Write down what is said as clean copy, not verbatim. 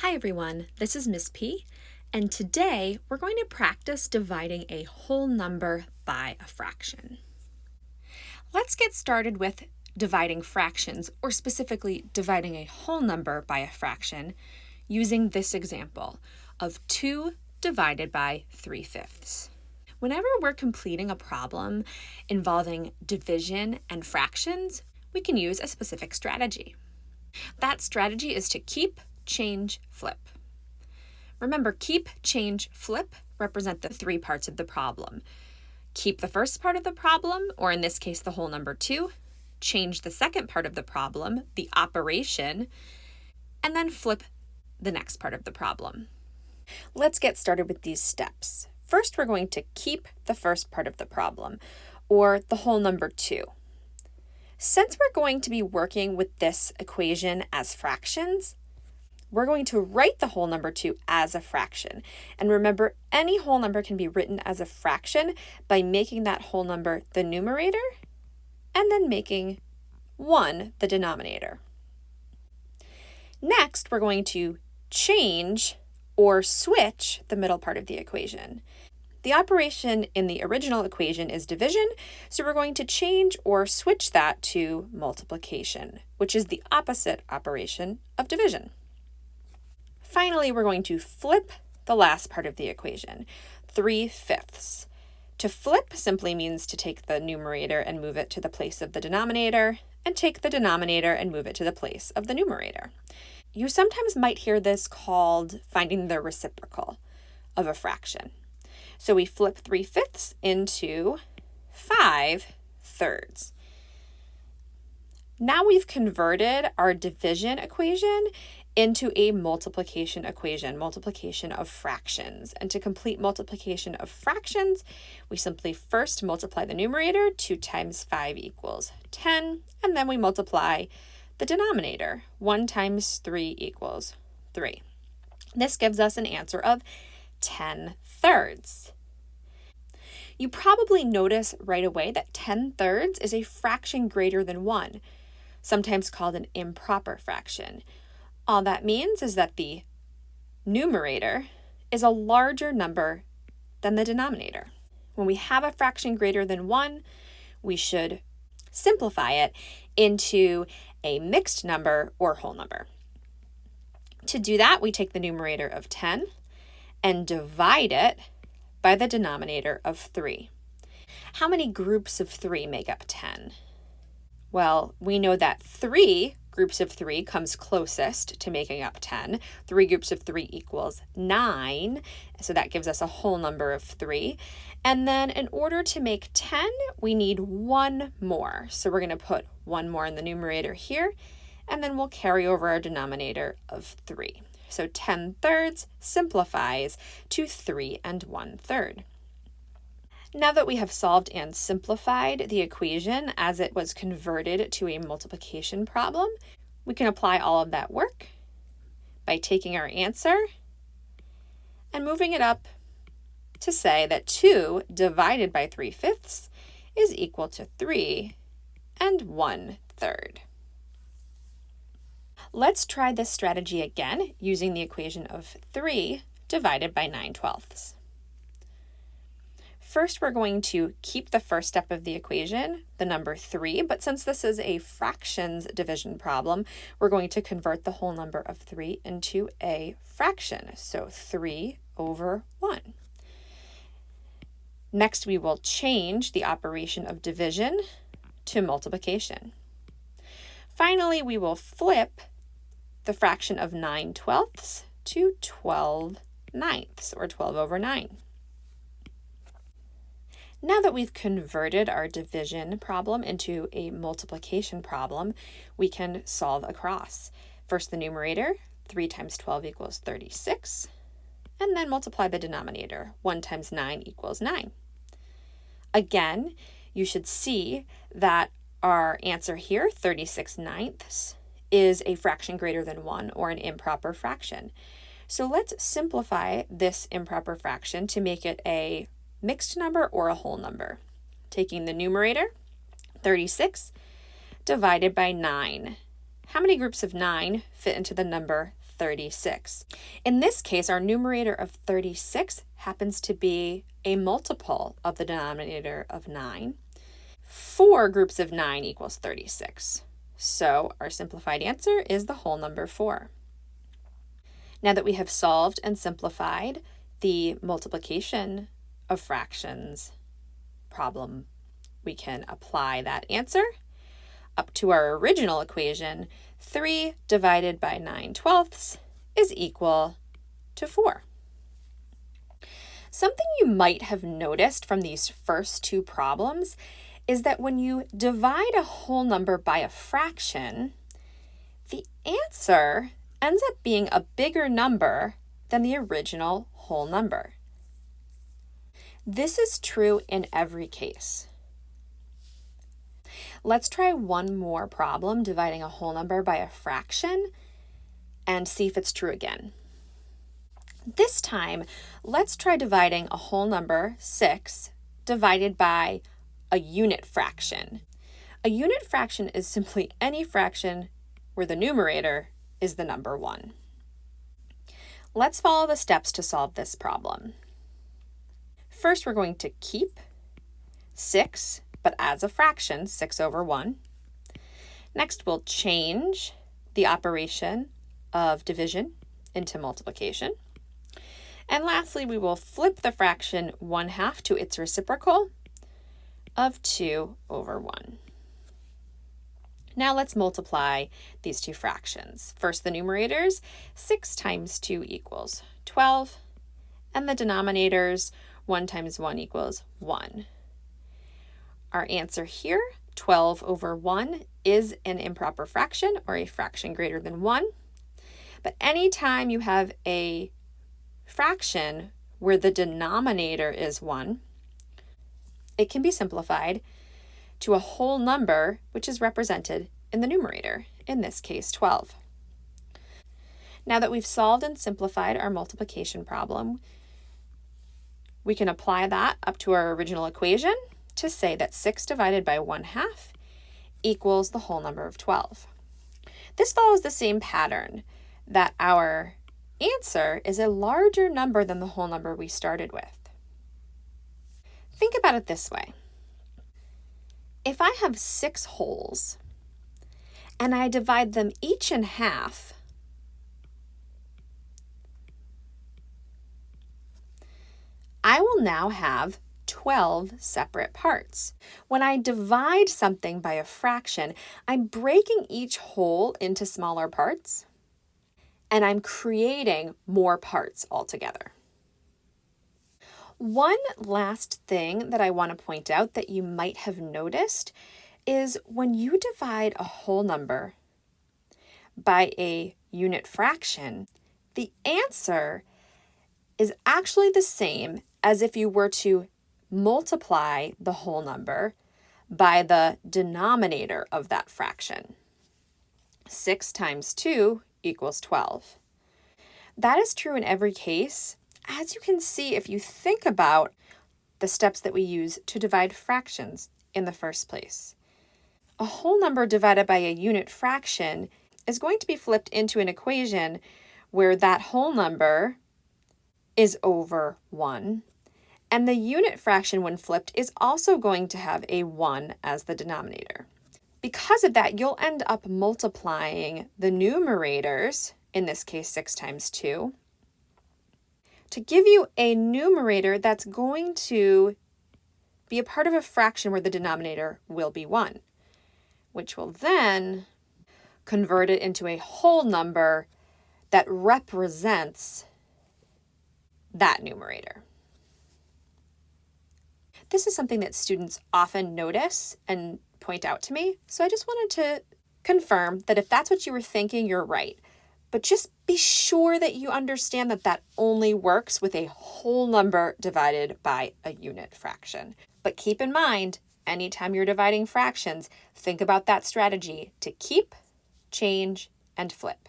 Hi everyone, this is Miss P, and today we're going to practice dividing a whole number by a fraction. Let's get started with dividing fractions, or specifically dividing a whole number by a fraction, using this example of 2 divided by 3/5. Whenever we're completing a problem involving division and fractions, we can use a specific strategy. That strategy is to keep, change, flip. Remember, keep, change, flip represent the 3 parts of the problem. Keep the first part of the problem, or in this case, the whole number 2, change the second part of the problem, the operation, and then flip the next part of the problem. Let's get started with these steps. First, we're going to keep the first part of the problem, or the whole number 2. Since we're going to be working with this equation as fractions, we're going to write the whole number 2 as a fraction. And remember, any whole number can be written as a fraction by making that whole number the numerator and then making 1 the denominator. Next, we're going to change or switch the middle part of the equation. The operation in the original equation is division, so we're going to change or switch that to multiplication, which is the opposite operation of division. Finally, we're going to flip the last part of the equation, 3/5. To flip simply means to take the numerator and move it to the place of the denominator, and take the denominator and move it to the place of the numerator. You sometimes might hear this called finding the reciprocal of a fraction. So we flip 3/5 into 5/3. Now we've converted our division equation into a multiplication equation, multiplication of fractions. And to complete multiplication of fractions, we simply first multiply the numerator. 2 times 5 equals 10, and then we multiply the denominator. 1 times 3 equals 3. This gives us an answer of 10/3. You probably notice right away that 10/3 is a fraction greater than 1, sometimes called an improper fraction. All that means is that the numerator is a larger number than the denominator. When we have a fraction greater than 1, we should simplify it into a mixed number or whole number. To do that, we take the numerator of 10 and divide it by the denominator of 3. How many groups of 3 make up 10? Well, we know that 3 groups of 3 comes closest to making up 10. 3 groups of 3 equals 9, so that gives us a whole number of 3. And then in order to make 10, we need 1 more. So we're going to put 1 more in the numerator here, and then we'll carry over our denominator of 3. So 10/3 simplifies to 3 1/3. Now that we have solved and simplified the equation as it was converted to a multiplication problem, we can apply all of that work by taking our answer and moving it up to say that 2 divided by 3/5 is equal to 3 1/3. Let's try this strategy again using the equation of 3 divided by 9/12. First, we're going to keep the first step of the equation, the number 3, but since this is a fractions division problem, we're going to convert the whole number of 3 into a fraction, so 3/1. Next, we will change the operation of division to multiplication. Finally, we will flip the fraction of 9/12 to 12/9, or 12/9. Now that we've converted our division problem into a multiplication problem, we can solve across. First, the numerator, 3 times 12 equals 36, and then multiply the denominator, 1 times 9 equals 9. Again, you should see that our answer here, 36/9, is a fraction greater than 1, or an improper fraction. So let's simplify this improper fraction to make it a mixed number or a whole number. Taking the numerator, 36, divided by 9. How many groups of 9 fit into the number 36. In this case, our numerator of 36 happens to be a multiple of the denominator of 9. 4 groups of 9 equals 36. So our simplified answer is the whole number 4. Now that we have solved and simplified the multiplication of fractions problem, we can apply that answer up to our original equation. 3 divided by 9/12 is equal to 4. Something you might have noticed from these first two problems is that when you divide a whole number by a fraction, the answer ends up being a bigger number than the original whole number. This is true in every case. Let's try one more problem dividing a whole number by a fraction and see if it's true again. This time, let's try dividing a whole number, 6, divided by a unit fraction. A unit fraction is simply any fraction where the numerator is the number 1. Let's follow the steps to solve this problem. First, we're going to keep 6, but as a fraction, 6 over 1. Next, we'll change the operation of division into multiplication. And lastly, we will flip the fraction 1/2 to its reciprocal of 2 over 1. Now let's multiply these two fractions. First, the numerators, 6 times 2 equals 12, and the denominators, 1 times 1 equals 1. Our answer here, 12 over 1, is an improper fraction, or a fraction greater than 1. But anytime you have a fraction where the denominator is 1, it can be simplified to a whole number which is represented in the numerator, in this case 12. Now that we've solved and simplified our multiplication problem, we can apply that up to our original equation to say that 6 divided by 1/2 equals the whole number of 12. This follows the same pattern, that our answer is a larger number than the whole number we started with. Think about it this way. If I have 6 wholes and I divide them each in half, I will now have 12 separate parts. When I divide something by a fraction, I'm breaking each whole into smaller parts, and I'm creating more parts altogether. One last thing that I want to point out that you might have noticed is when you divide a whole number by a unit fraction, the answer is actually the same as if you were to multiply the whole number by the denominator of that fraction. 6 times 2 equals 12. That is true in every case, as you can see if you think about the steps that we use to divide fractions in the first place. A whole number divided by a unit fraction is going to be flipped into an equation where that whole number is over 1, and the unit fraction, when flipped, is also going to have a 1 as the denominator. Because of that, you'll end up multiplying the numerators, in this case 6 times 2, to give you a numerator that's going to be a part of a fraction where the denominator will be 1, which will then convert it into a whole number that represents that numerator. This is something that students often notice and point out to me, so I just wanted to confirm that if that's what you were thinking, you're right. But just be sure that you understand that that only works with a whole number divided by a unit fraction. But keep in mind, anytime you're dividing fractions, think about that strategy to keep, change, and flip.